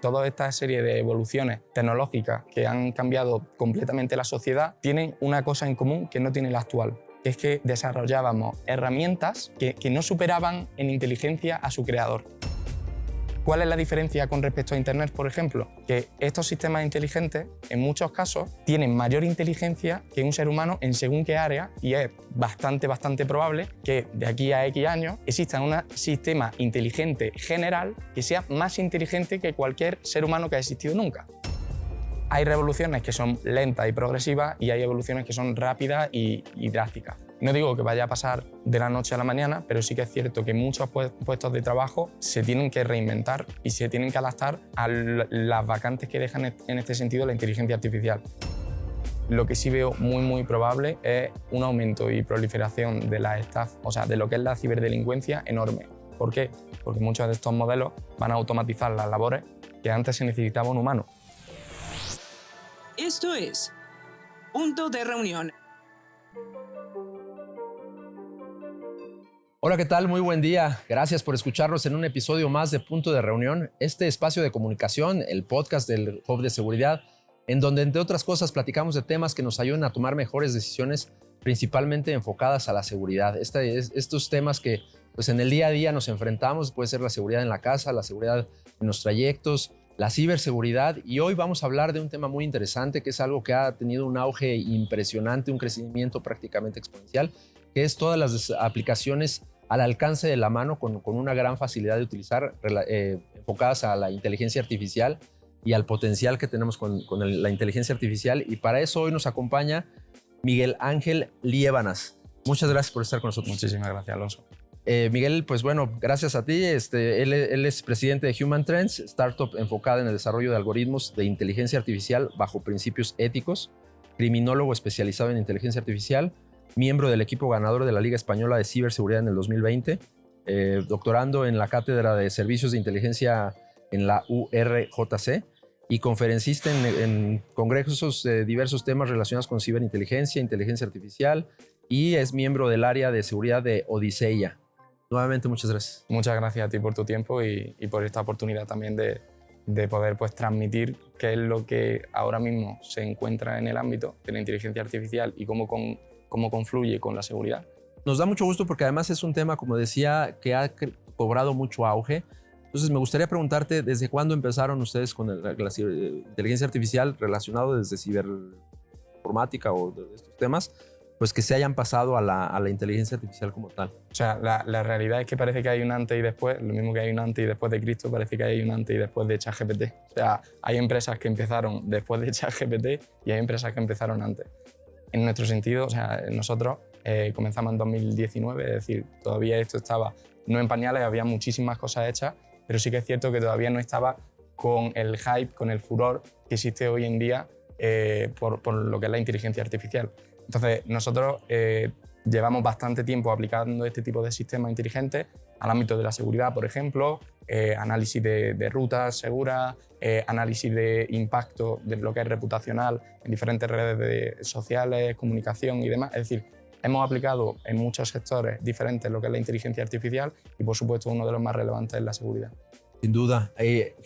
toda esta serie de evoluciones tecnológicas que han cambiado completamente la sociedad tienen una cosa en común que no tiene la actual, que es que desarrollábamos herramientas que no superaban en inteligencia a su creador. ¿Cuál es la diferencia con respecto a Internet, por ejemplo? Que estos sistemas inteligentes, en muchos casos, tienen mayor inteligencia que un ser humano en según qué área, y es bastante probable que de aquí a X años exista un sistema inteligente general que sea más inteligente que cualquier ser humano que ha existido nunca. Hay revoluciones que son lentas y progresivas y hay evoluciones que son rápidas y drásticas. No digo que vaya a pasar de la noche a la mañana, pero sí que es cierto que muchos puestos de trabajo se tienen que reinventar y se tienen que adaptar a las vacantes que dejan en este sentido la inteligencia artificial. Lo que sí veo muy probable es un aumento y proliferación de la estafa, o sea, de lo que es la ciberdelincuencia enorme. ¿Por qué? Porque muchos de estos modelos van a automatizar las labores que antes se necesitaba un humano. Esto es Punto de Reunión. Hola, ¿qué tal? Muy buen día. Gracias por escucharnos en un episodio más de Punto de Reunión, este espacio de comunicación, el podcast del Hub de Seguridad, en donde, entre otras cosas, platicamos de temas que nos ayuden a tomar mejores decisiones, principalmente enfocadas a la seguridad. Estos temas que pues, en el día a día nos enfrentamos, puede ser la seguridad en la casa, la seguridad en los trayectos, la ciberseguridad, y hoy vamos a hablar de un tema muy interesante que es algo que ha tenido un auge impresionante, un crecimiento prácticamente exponencial, que es todas las aplicaciones al alcance de la mano con una gran facilidad de utilizar, enfocadas a la inteligencia artificial y al potencial que tenemos con la inteligencia artificial. Y para eso hoy nos acompaña Miguel Ángel Liébanas. Muchas gracias por estar con nosotros. Muchísimas gracias, Alonso. Miguel, pues bueno, gracias a ti. Él es presidente de Human Trends, startup enfocada en el desarrollo de algoritmos de inteligencia artificial bajo principios éticos, criminólogo especializado en inteligencia artificial, miembro del equipo ganador de la Liga Española de Ciberseguridad en el 2020, doctorando en la Cátedra de Servicios de Inteligencia en la URJC y conferencista en congresos de diversos temas relacionados con ciberinteligencia, inteligencia artificial, y es miembro del área de seguridad de Odiseya. Nuevamente, muchas gracias. Muchas gracias a ti por tu tiempo y por esta oportunidad también de poder pues, transmitir qué es lo que ahora mismo se encuentra en el ámbito de la inteligencia artificial y cómo confluye con la seguridad. Nos da mucho gusto porque además es un tema, como decía, que ha cobrado mucho auge. Entonces me gustaría preguntarte, ¿desde cuándo empezaron ustedes con la inteligencia artificial relacionado desde ciberinformática o de estos temas, pues que se hayan pasado a la inteligencia artificial como tal? O sea, la realidad es que parece que hay un antes y después, lo mismo que hay un antes y después de Cristo, parece que hay un antes y después de ChatGPT. O sea, hay empresas que empezaron después de ChatGPT y hay empresas que empezaron antes. En nuestro sentido, o sea, nosotros comenzamos en 2019, es decir, todavía esto estaba no en pañales, había muchísimas cosas hechas, pero sí que es cierto que todavía no estaba con el hype, con el furor que existe hoy en día por lo que es la inteligencia artificial. Entonces, nosotros llevamos bastante tiempo aplicando este tipo de sistemas inteligentes al ámbito de la seguridad, por ejemplo, análisis de rutas seguras, análisis de impacto de lo que es reputacional en diferentes redes sociales, comunicación y demás. Es decir, hemos aplicado en muchos sectores diferentes lo que es la inteligencia artificial y, por supuesto, uno de los más relevantes es la seguridad. Sin duda.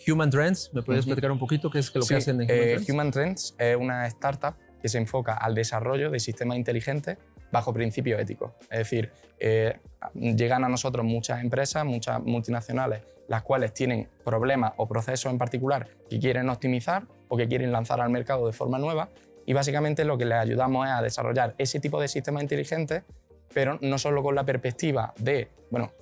Human Trends, ¿me puedes platicar un poquito qué es lo que hacen en Human Trends? Human Trends es una startup que se enfoca al desarrollo de sistemas inteligentes bajo principios éticos. Es decir, llegan a nosotros muchas empresas, muchas multinacionales, las cuales tienen problemas o procesos en particular que quieren optimizar o que quieren lanzar al mercado de forma nueva, y básicamente lo que les ayudamos es a desarrollar ese tipo de sistemas inteligentes, pero no solo con la perspectiva de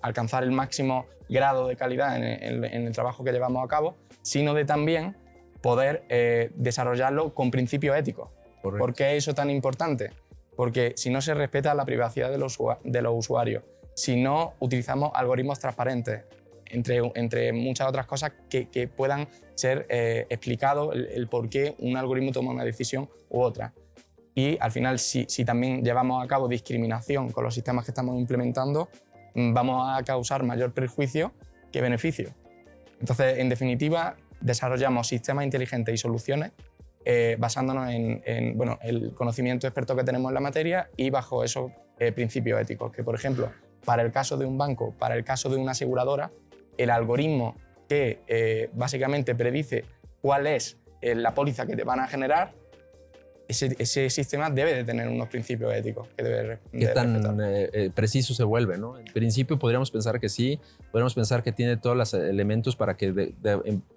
alcanzar el máximo grado de calidad en el trabajo que llevamos a cabo, sino de también poder desarrollarlo con principios éticos. Correcto. ¿Por qué eso es tan importante? Porque si no se respeta la privacidad de los usuarios, si no utilizamos algoritmos transparentes, entre muchas otras cosas que puedan ser explicados el por qué un algoritmo toma una decisión u otra. Y al final, si también llevamos a cabo discriminación con los sistemas que estamos implementando, vamos a causar mayor perjuicio que beneficio. Entonces, en definitiva, desarrollamos sistemas inteligentes y soluciones basándonos en el conocimiento experto que tenemos en la materia y bajo esos principios éticos, que por ejemplo, para el caso de un banco, para el caso de una aseguradora, el algoritmo que básicamente predice cuál es la póliza que te van a generar, ese sistema debe de tener unos principios éticos que debe ¿Qué tan respetar. preciso se vuelve, ¿no? En principio podríamos pensar que sí, podríamos pensar que tiene todos los elementos para que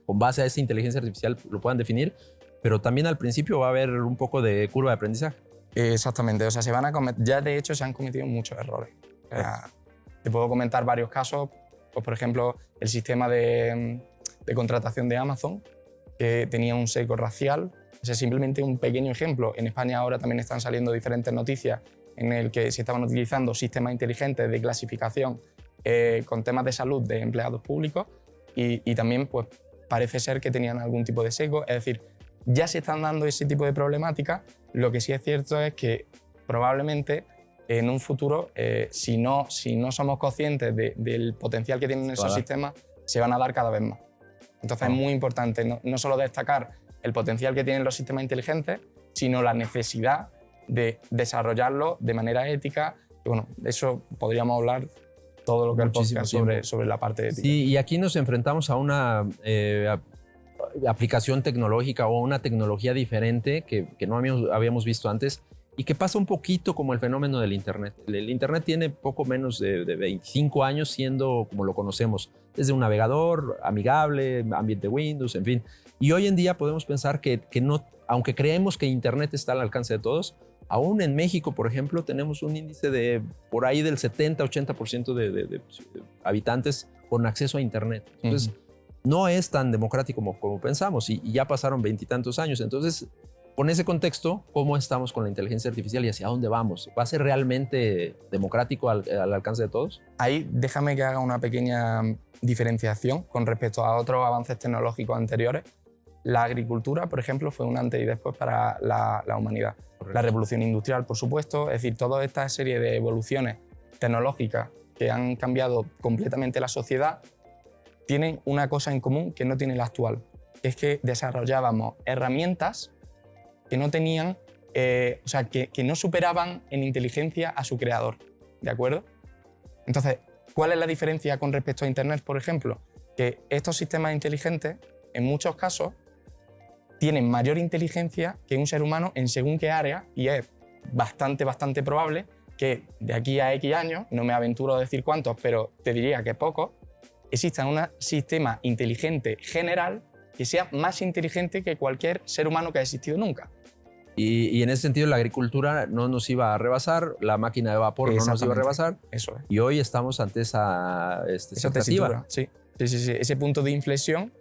con base a esa inteligencia artificial lo puedan definir, pero también al principio va a haber un poco de curva de aprendizaje. Exactamente, o sea, ya de hecho se han cometido muchos errores. O sea, te puedo comentar varios casos, pues por ejemplo, el sistema de contratación de Amazon, que tenía un sesgo racial. Ese es simplemente un pequeño ejemplo. En España ahora también están saliendo diferentes noticias en el que se estaban utilizando sistemas inteligentes de clasificación con temas de salud de empleados públicos y también pues, parece ser que tenían algún tipo de sesgo. Es decir, ya se están dando ese tipo de problemáticas. Lo que sí es cierto es que probablemente en un futuro, si no somos conscientes del potencial que tienen esos sistemas, se van a dar cada vez más. Entonces es muy importante no solo destacar el potencial que tienen los sistemas inteligentes, sino la necesidad de desarrollarlo de manera ética. Y bueno, de eso podríamos hablar todo lo que el podcast sobre la parte ética. Sí, y aquí nos enfrentamos a una aplicación tecnológica o una tecnología diferente que no habíamos visto antes y que pasa un poquito como el fenómeno del Internet. El Internet tiene poco menos de 25 años siendo como lo conocemos, desde un navegador amigable, ambiente Windows, en fin. Y hoy en día podemos pensar que no, aunque creemos que Internet está al alcance de todos, aún en México, por ejemplo, tenemos un índice de por ahí del 70-80% de habitantes con acceso a Internet. Entonces, no es tan democrático como pensamos y ya pasaron 20 y tantos años. Entonces, con ese contexto, ¿cómo estamos con la inteligencia artificial y hacia dónde vamos? ¿Va a ser realmente democrático al alcance de todos? Ahí déjame que haga una pequeña diferenciación con respecto a otros avances tecnológicos anteriores. La agricultura, por ejemplo, fue un antes y después para la humanidad. Correcto. La revolución industrial, por supuesto, es decir, toda esta serie de evoluciones tecnológicas que han cambiado completamente la sociedad tienen una cosa en común que no tiene la actual, es que desarrollábamos herramientas que no tenían, o sea, que no superaban en inteligencia a su creador, ¿de acuerdo? Entonces, ¿cuál es la diferencia con respecto a Internet, por ejemplo? Que estos sistemas inteligentes, en muchos casos, tienen mayor inteligencia que un ser humano en según qué área y es bastante probable que de aquí a X años, no me aventuro a decir cuántos, pero te diría que pocos, exista un sistema inteligente general que sea más inteligente que cualquier ser humano que ha existido nunca. Y en ese sentido la agricultura no nos iba a rebasar, la máquina de vapor no nos iba a rebasar. Eso es. Y hoy estamos ante esa tesitura. Sí. Ese punto de inflexión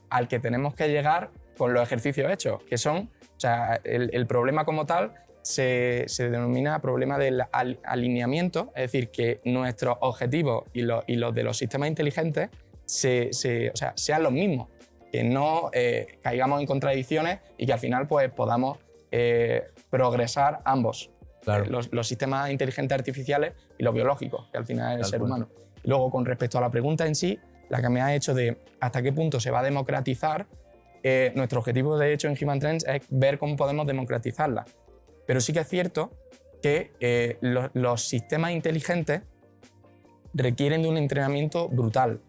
al que tenemos que llegar con los ejercicios hechos, que son, o sea, el problema como tal se denomina problema del alineamiento, es decir, que nuestros objetivos y los de los sistemas inteligentes sean los mismos, que no caigamos en contradicciones y que al final pues, podamos progresar ambos, claro. Los sistemas inteligentes artificiales y los biológicos, que al final es el ser humano. Y luego, con respecto a la pregunta en sí, la que me ha hecho de hasta qué punto se va a democratizar, nuestro objetivo de hecho en Human Trends es ver cómo podemos democratizarla. Pero sí que es cierto que los sistemas inteligentes requieren de un entrenamiento brutal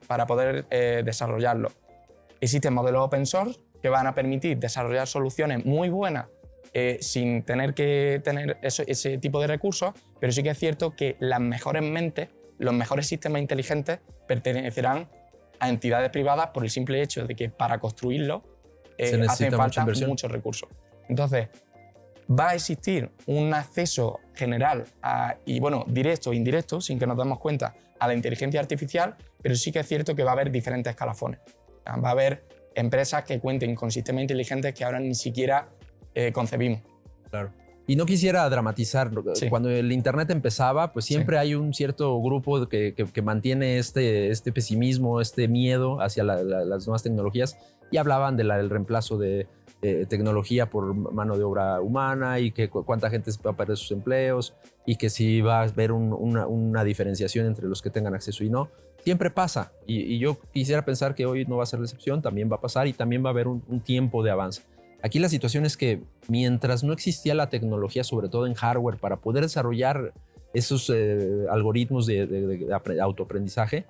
para poder desarrollarlo. Existen modelos open source que van a permitir desarrollar soluciones muy buenas sin tener que tener ese tipo de recursos, pero sí que es cierto que las mejores mentes, los mejores sistemas inteligentes pertenecerán a entidades privadas por el simple hecho de que para construirlo hacen falta muchos recursos. Entonces, va a existir un acceso general y bueno, directo e indirecto, sin que nos demos cuenta, a la inteligencia artificial, pero sí que es cierto que va a haber diferentes escalafones. Va a haber empresas que cuenten con sistemas inteligentes que ahora ni siquiera concebimos. Claro. Y no quisiera dramatizar. Sí. Cuando el Internet empezaba, pues siempre hay un cierto grupo que mantiene este pesimismo, este miedo hacia las nuevas tecnologías y hablaban del reemplazo de tecnología por mano de obra humana y que cuánta gente va a perder sus empleos y que si va a haber una diferenciación entre los que tengan acceso y no. Siempre pasa y yo quisiera pensar que hoy no va a ser la excepción, también va a pasar y también va a haber un tiempo de avance. Aquí la situación es que mientras no existía la tecnología, sobre todo en hardware, para poder desarrollar esos algoritmos de autoaprendizaje,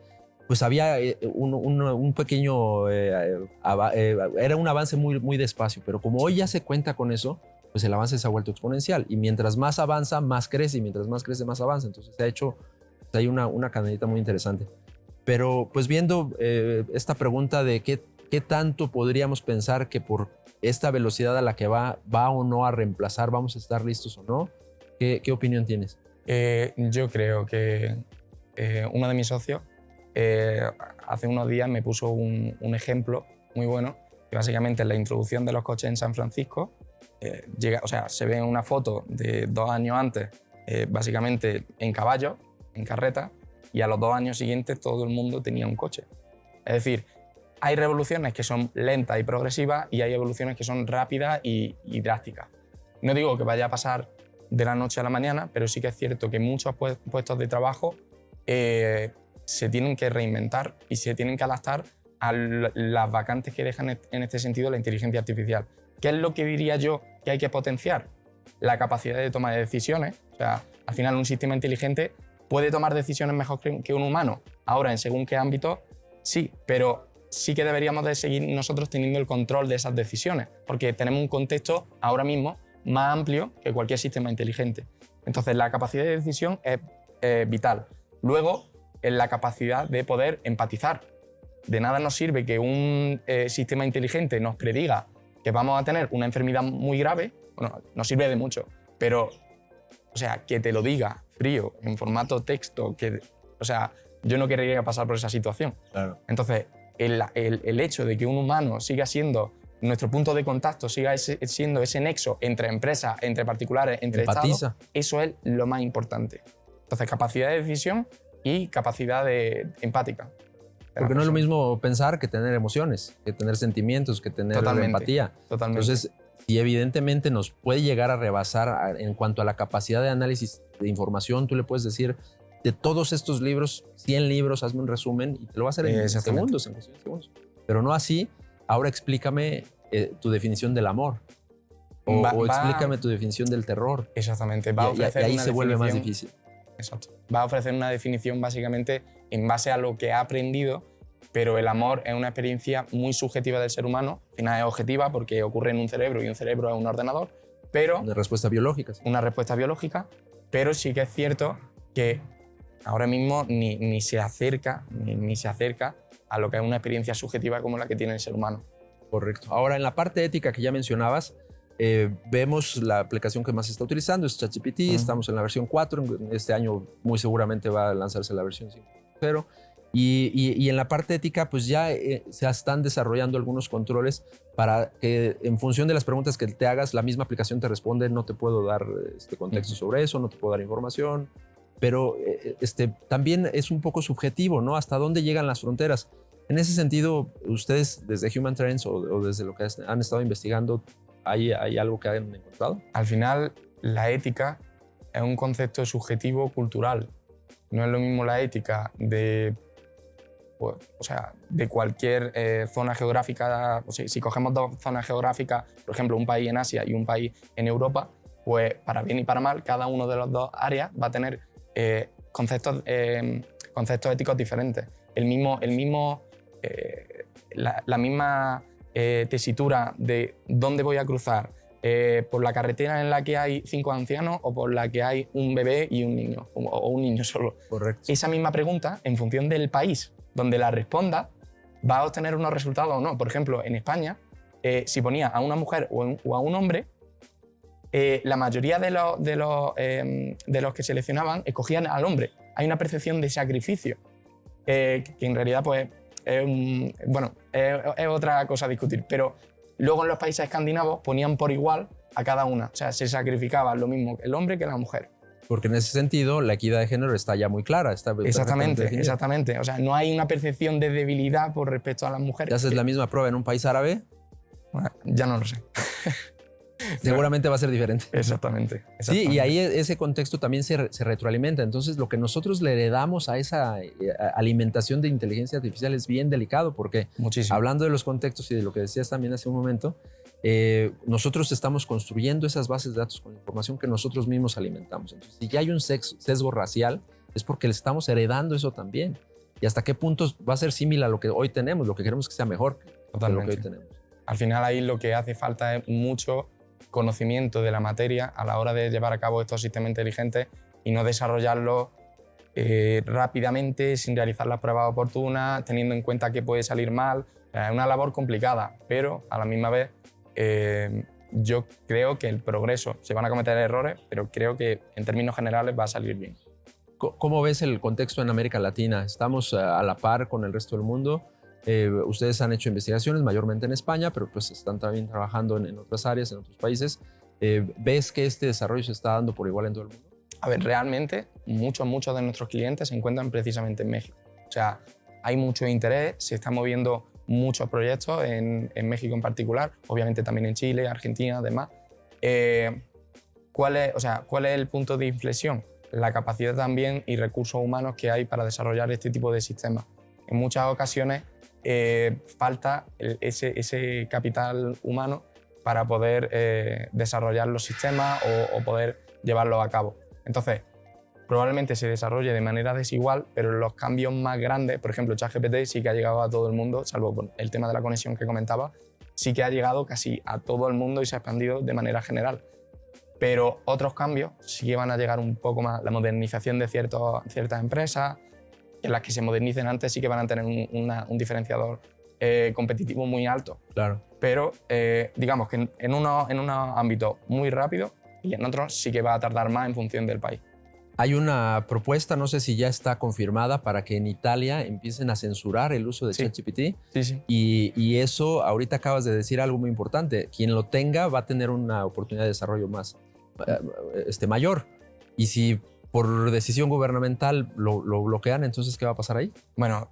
pues había un pequeño, era un avance muy, muy despacio, pero como hoy ya se cuenta con eso, pues el avance se ha vuelto exponencial y mientras más avanza, más crece y mientras más crece, más avanza. Entonces se ha hecho, hay una cadenita muy interesante. Pero pues viendo esta pregunta de qué tanto podríamos pensar que por esta velocidad a la que va o no a reemplazar, vamos a estar listos o no, ¿qué opinión tienes? Yo creo que uno de mis socios hace unos días me puso un ejemplo muy bueno, que básicamente en la introducción de los coches en San Francisco, se ve una foto de 2 años antes, básicamente en caballo, en carreta, y a los 2 años siguientes todo el mundo tenía un coche. Es decir, hay revoluciones que son lentas y progresivas y hay evoluciones que son rápidas y drásticas. No digo que vaya a pasar de la noche a la mañana, pero sí que es cierto que muchos puestos de trabajo se tienen que reinventar y se tienen que adaptar a las vacantes que dejan en este sentido la inteligencia artificial. ¿Qué es lo que diría yo que hay que potenciar? La capacidad de toma de decisiones. O sea, al final un sistema inteligente puede tomar decisiones mejor que un humano. Ahora, en según qué ámbito, sí, pero sí que deberíamos de seguir nosotros teniendo el control de esas decisiones, porque tenemos un contexto ahora mismo más amplio que cualquier sistema inteligente. Entonces, la capacidad de decisión es vital. Luego, en la capacidad de poder empatizar. De nada nos sirve que un sistema inteligente nos prediga que vamos a tener una enfermedad muy grave, bueno, nos sirve de mucho, pero, o sea, que te lo diga frío, en formato texto, o sea, yo no querría pasar por esa situación. Claro. Entonces, el hecho de que un humano siga siendo nuestro punto de contacto, siga siendo ese nexo entre empresas, entre particulares, entre estados, eso es lo más importante. Entonces, capacidad de decisión y capacidad empática. Porque no es lo mismo pensar que tener emociones, que tener sentimientos, que tener empatía. Totalmente. Entonces, si evidentemente nos puede llegar a rebasar en cuanto a la capacidad de análisis de información, tú le puedes decir, de todos estos libros, 100 libros, hazme un resumen y te lo va a hacer en segundos, en cuestión de segundos. Pero no así, ahora explícame tu definición del amor o explícame tu definición del terror. Exactamente. Y ahí se vuelve más difícil. Exacto. Va a ofrecer una definición básicamente en base a lo que ha aprendido, pero el amor es una experiencia muy subjetiva del ser humano. Al final es objetiva porque ocurre en un cerebro y un cerebro es un ordenador, pero... Una respuesta biológica. Sí. Una respuesta biológica, pero sí que es cierto que ahora mismo ni se acerca a lo que es una experiencia subjetiva como la que tiene el ser humano. Correcto. Ahora, en la parte ética que ya mencionabas, vemos la aplicación que más se está utilizando, es ChatGPT, estamos en la versión 4, este año muy seguramente va a lanzarse la versión 5.0, y en la parte ética pues ya se están desarrollando algunos controles para que en función de las preguntas que te hagas, la misma aplicación te responde, no te puedo dar contexto sobre eso, no te puedo dar información, pero también es un poco subjetivo, ¿no? ¿Hasta dónde llegan las fronteras? En ese sentido, ustedes desde Human Trends o desde lo que han estado investigando, ¿hay algo que hayan encontrado? Al final, la ética es un concepto subjetivo cultural. No es lo mismo la ética de cualquier zona geográfica. O sea, si cogemos 2 zonas geográficas, por ejemplo, un país en Asia y un país en Europa, pues para bien y para mal, cada uno de las 2 áreas va a tener conceptos éticos diferentes. La misma tesitura de dónde voy a cruzar, por la carretera en la que hay 5 ancianos o por la que hay un bebé y un niño, o un niño solo. Correcto. Esa misma pregunta, en función del país donde la responda, va a obtener unos resultados o no. Por ejemplo, en España, si ponía a una mujer o a un hombre, la mayoría de los que seleccionaban escogían al hombre. Hay una percepción de sacrificio, que en realidad pues, es otra cosa a discutir, pero luego en los países escandinavos ponían por igual a cada una, o sea, se sacrificaba lo mismo el hombre que la mujer. Porque en ese sentido la equidad de género está ya muy clara. Exactamente. O sea, no hay una percepción de debilidad por respecto a las mujeres. ¿Te haces la misma prueba en un país árabe? Bueno, ya no lo sé. Seguramente va a ser diferente. Exactamente. Sí, y ahí ese contexto también se retroalimenta. Entonces, lo que nosotros le heredamos a esa alimentación de inteligencia artificial es bien delicado porque, hablando de los contextos y de lo que decías también hace un momento, nosotros estamos construyendo esas bases de datos con información que nosotros mismos alimentamos. Entonces, si ya hay un sesgo racial, es porque le estamos heredando eso también. y hasta qué punto va a ser similar a lo que hoy tenemos, lo que queremos que sea mejor que lo Totalmente. que hoy tenemos. Al final ahí lo que hace falta es mucho conocimiento de la materia a la hora de llevar a cabo estos sistemas inteligentes y no desarrollarlos rápidamente, sin realizar las pruebas oportunas, teniendo en cuenta que puede salir mal. Es una labor complicada, pero a la misma vez yo creo que el progreso, se van a cometer errores, pero creo que en términos generales va a salir bien. ¿Cómo ves el contexto en América Latina? ¿Estamos a la par con el resto del mundo? Ustedes han hecho investigaciones mayormente en España, pero pues están también trabajando en otras áreas, en otros países. ¿Ves que este desarrollo se está dando por igual en todo el mundo? A ver, realmente muchos de nuestros clientes se encuentran precisamente en México. O sea, hay mucho interés, se están moviendo muchos proyectos en México en particular, obviamente también en Chile, Argentina, además. ¿Cuál es el punto de inflexión? La capacidad también y recursos humanos que hay para desarrollar este tipo de sistemas. En muchas ocasiones falta ese capital humano para poder desarrollar los sistemas o poder llevarlos a cabo. Entonces, probablemente se desarrolle de manera desigual, pero los cambios más grandes, por ejemplo, ChatGPT sí que ha llegado a todo el mundo, salvo por el tema de la conexión que comentaba, sí que ha llegado casi a todo el mundo y se ha expandido de manera general. Pero otros cambios sí que van a llegar un poco más, la modernización de ciertas empresas, en las que se modernicen antes sí que van a tener un diferenciador competitivo muy alto. Claro. Pero digamos que en unos ámbitos muy rápidos y en otros sí que va a tardar más en función del país. Hay una propuesta, no sé si ya está confirmada, para que en Italia empiecen a censurar el uso de ChatGPT. Sí. Y eso, ahorita acabas de decir algo muy importante. Quien lo tenga va a tener una oportunidad de desarrollo mayor. Y si por decisión gubernamental lo bloquean, entonces, ¿qué va a pasar ahí? Bueno,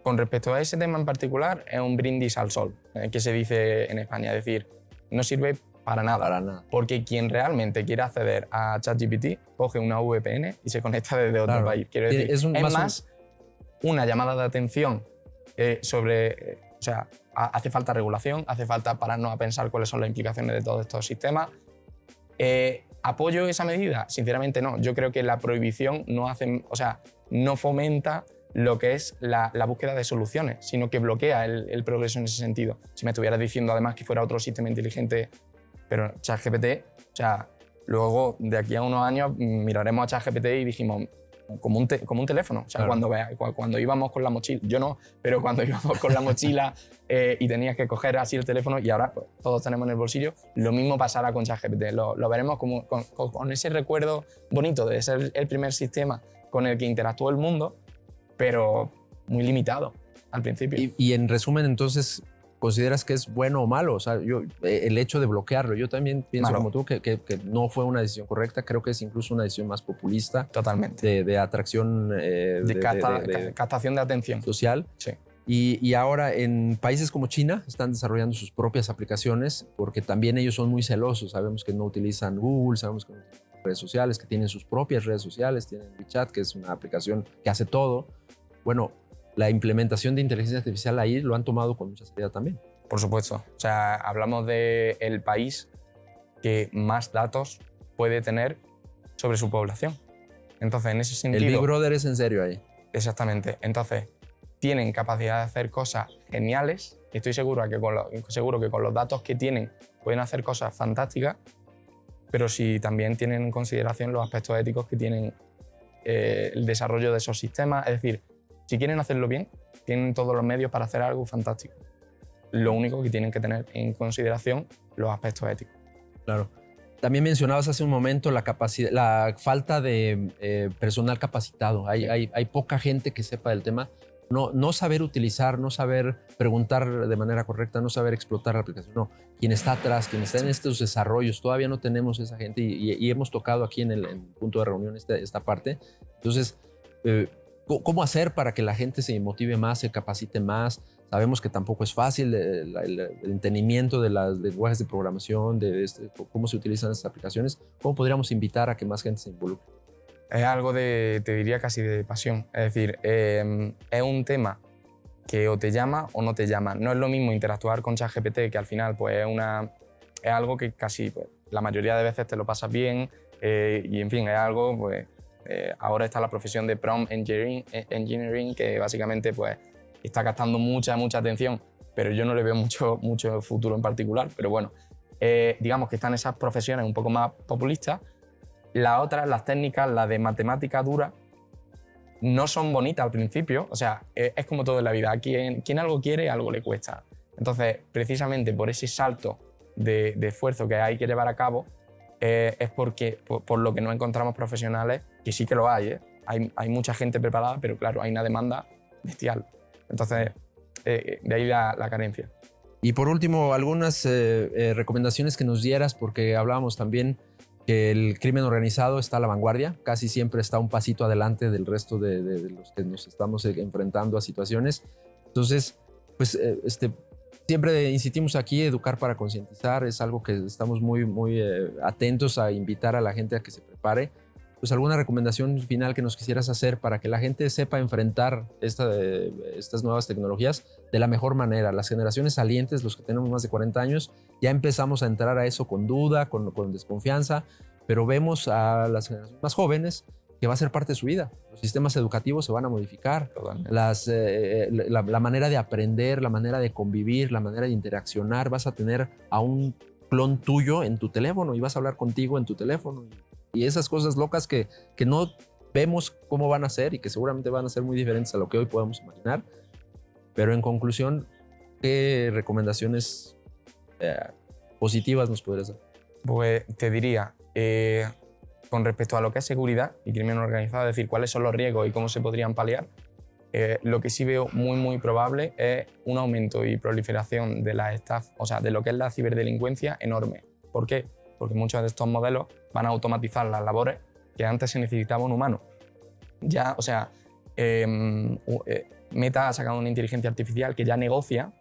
con respecto a ese tema en particular, es un brindis al sol, que se dice en España. Es decir, no sirve para nada. Para nada. Porque quien realmente quiere acceder a ChatGPT coge una VPN y se conecta desde otro país. Quiero decir, es más una llamada de atención sobre... o sea, hace falta regulación, hace falta pararnos a pensar cuáles son las implicaciones de todos estos sistemas. ¿Apoyo esa medida? Sinceramente no. Yo creo que la prohibición no fomenta lo que es la búsqueda de soluciones, sino que bloquea el progreso en ese sentido. Si me estuvieras diciendo además que fuera otro sistema inteligente, pero ChatGPT, o sea, luego de aquí a unos años miraremos a ChatGPT y dijimos, como un teléfono. O sea, claro. cuando íbamos con la mochila, yo no, pero cuando íbamos con la mochila y tenías que coger así el teléfono y ahora pues, todos tenemos en el bolsillo, lo mismo pasará con ChatGPT. Lo veremos como, con ese recuerdo bonito de ser el primer sistema con el que interactuó el mundo, pero muy limitado al principio. Y en resumen, entonces, ¿consideras que es bueno o malo? O sea, el hecho de bloquearlo, yo también pienso como tú que no fue una decisión correcta. Creo que es incluso una decisión más populista. Totalmente. De atracción. De captación de atención. Social. Sí. Y ahora en países como China están desarrollando sus propias aplicaciones porque también ellos son muy celosos. Sabemos que no utilizan Google, sabemos que no utilizan redes sociales, que tienen sus propias redes sociales, tienen WeChat, que es una aplicación que hace todo. Bueno, la implementación de inteligencia artificial ahí lo han tomado con mucha seriedad también. Por supuesto. O sea, hablamos del país que más datos puede tener sobre su población. Entonces, en ese sentido... El Big Brother es en serio ahí. Exactamente. Entonces, tienen capacidad de hacer cosas geniales. Estoy seguro que con los datos que tienen pueden hacer cosas fantásticas, pero si también tienen en consideración los aspectos éticos que tienen el desarrollo de esos sistemas. Es decir, si quieren hacerlo bien, tienen todos los medios para hacer algo fantástico. Lo único que tienen que tener en consideración los aspectos éticos. Claro. También mencionabas hace un momento la falta de personal capacitado. Hay poca gente que sepa del tema. No saber utilizar, no saber preguntar de manera correcta, no saber explotar la aplicación. No, quien está atrás, quien está en estos desarrollos, todavía no tenemos esa gente y hemos tocado aquí en el punto de reunión esta parte. Entonces, ¿cómo hacer para que la gente se motive más, se capacite más? Sabemos que tampoco es fácil el entendimiento de los lenguajes de programación, de cómo se utilizan estas aplicaciones. ¿Cómo podríamos invitar a que más gente se involucre? Es algo te diría casi de pasión. Es decir, es un tema que o te llama o no te llama. No es lo mismo interactuar con ChatGPT, que al final pues, es algo que casi pues, la mayoría de veces te lo pasas bien y en fin, es algo pues, ahora está la profesión de prompt engineering, que básicamente pues, está gastando mucha atención, pero yo no le veo mucho futuro en particular. Pero bueno, digamos que están esas profesiones un poco más populistas. Las otras, las técnicas, las de matemática dura, no son bonitas al principio. O sea, es como todo en la vida. Quien algo quiere, algo le cuesta. Entonces, precisamente por ese salto de esfuerzo que hay que llevar a cabo, es por lo que no encontramos profesionales, que sí que lo hay, ¿eh? Hay mucha gente preparada, pero claro, hay una demanda bestial. Entonces, de ahí la carencia. Y por último, algunas recomendaciones que nos dieras, porque hablábamos también que el crimen organizado está a la vanguardia, casi siempre está un pasito adelante del resto de los que nos estamos enfrentando a situaciones. Entonces, pues siempre insistimos aquí, educar para concientizar, es algo que estamos muy atentos a invitar a la gente a que se prepare. Pues alguna recomendación final que nos quisieras hacer para que la gente sepa enfrentar estas nuevas tecnologías de la mejor manera. Las generaciones salientes, los que tenemos más de 40 años, ya empezamos a entrar a eso con duda, con desconfianza, pero vemos a las generaciones más jóvenes que va a ser parte de su vida. Los sistemas educativos se van a modificar. La manera de aprender, la manera de convivir, la manera de interaccionar, vas a tener a un clon tuyo en tu teléfono y vas a hablar contigo en tu teléfono. Y esas cosas locas que no vemos cómo van a ser y que seguramente van a ser muy diferentes a lo que hoy podemos imaginar. Pero en conclusión, ¿qué recomendaciones positivas nos podrías dar? Pues te diría, con respecto a lo que es seguridad y crimen organizado, es decir, cuáles son los riesgos y cómo se podrían paliar, lo que sí veo muy probable es un aumento y proliferación de la o sea, de lo que es la ciberdelincuencia enorme. ¿Por qué? Porque muchos de estos modelos van a automatizar las labores que antes se necesitaba un humano. Ya, o sea, Meta ha sacado una inteligencia artificial que ya negocia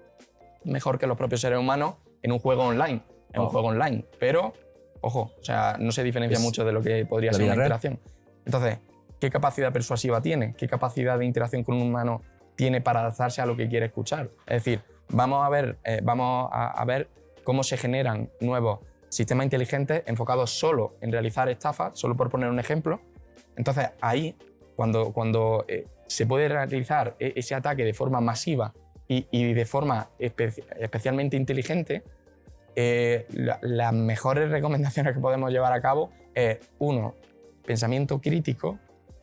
mejor que los propios seres humanos en un juego online. En un juego online, pero, ojo, o sea, no se diferencia mucho de lo que podría ser una interacción. Entonces, ¿qué capacidad persuasiva tiene? ¿Qué capacidad de interacción con un humano tiene para adaptarse a lo que quiere escuchar? Es decir, vamos a ver cómo se generan nuevos sistemas inteligentes enfocados solo en realizar estafas, solo por poner un ejemplo. Entonces, ahí, cuando se puede realizar ese ataque de forma masiva y de forma especialmente inteligente, las mejores recomendaciones que podemos llevar a cabo es, uno, pensamiento crítico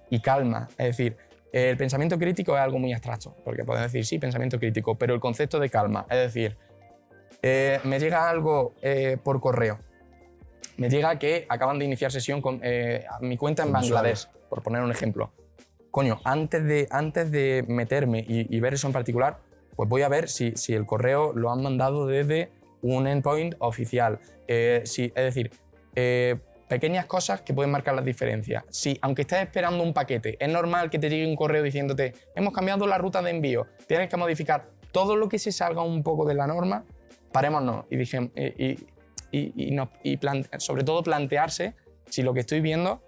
y calma. Es decir, el pensamiento crítico es algo muy abstracto, porque podemos decir, sí, pensamiento crítico, pero el concepto de calma, es decir, me llega algo por correo, me llega que acaban de iniciar sesión con mi cuenta en Bangladesh, por poner un ejemplo. Coño, antes de meterme y ver eso en particular, pues voy a ver si el correo lo han mandado desde un endpoint oficial. Es decir, pequeñas cosas que pueden marcar las diferencias. Si, aunque estés esperando un paquete, es normal que te llegue un correo diciéndote hemos cambiado la ruta de envío, tienes que modificar todo lo que se salga un poco de la norma, parémonos sobre todo plantearse si lo que estoy viendo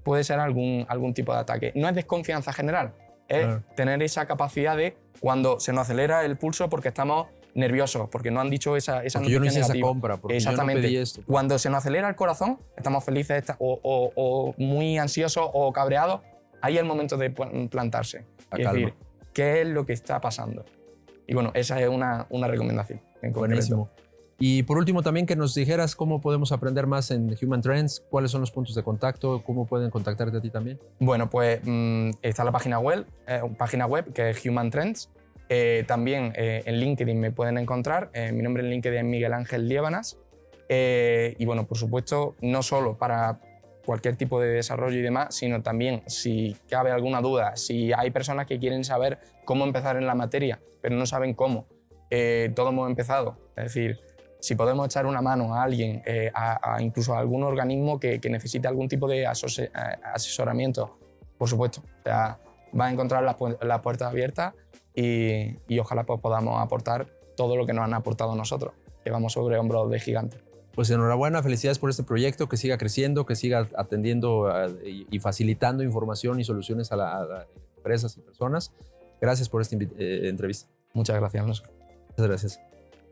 puede ser algún tipo de ataque. No es desconfianza general, es tener esa capacidad de cuando se nos acelera el pulso porque estamos nerviosos, porque no han dicho esa noticia yo no hice negativa. Esa compra, porque exactamente. Yo no pedí esto. Cuando se nos acelera el corazón, estamos felices o muy ansiosos o cabreados, ahí es el momento de plantarse. Y decir, ¿qué es lo que está pasando? Y bueno, esa es una recomendación. Buenísimo. Y por último también que nos dijeras cómo podemos aprender más en Human Trends, cuáles son los puntos de contacto, cómo pueden contactarte a ti también. Bueno, pues está la página web que es Human Trends. También en LinkedIn me pueden encontrar. Mi nombre en LinkedIn es Miguel Ángel Liébanas. Y bueno, por supuesto, no solo para cualquier tipo de desarrollo y demás, sino también si cabe alguna duda, si hay personas que quieren saber cómo empezar en la materia, pero no saben cómo. Todos hemos empezado. Es decir, si podemos echar una mano a alguien, incluso a algún organismo que necesite algún tipo de asesoramiento, por supuesto. O sea, va a encontrar las puertas abiertas y ojalá pues, podamos aportar todo lo que nos han aportado nosotros, que vamos sobre hombros de gigantes. Pues enhorabuena, felicidades por este proyecto, que siga creciendo, que siga atendiendo y facilitando información y soluciones a empresas y personas. Gracias por esta entrevista. Muchas gracias, Alonso. Muchas gracias.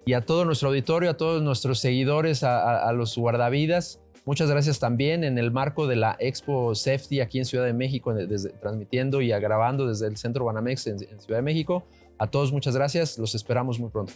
Y a todo nuestro auditorio, a todos nuestros seguidores, a los guardavidas, Muchas gracias también en el marco de la Expo Safety aquí en Ciudad de México, transmitiendo y grabando desde el Centro Banamex en Ciudad de México. A todos muchas gracias, los esperamos muy pronto.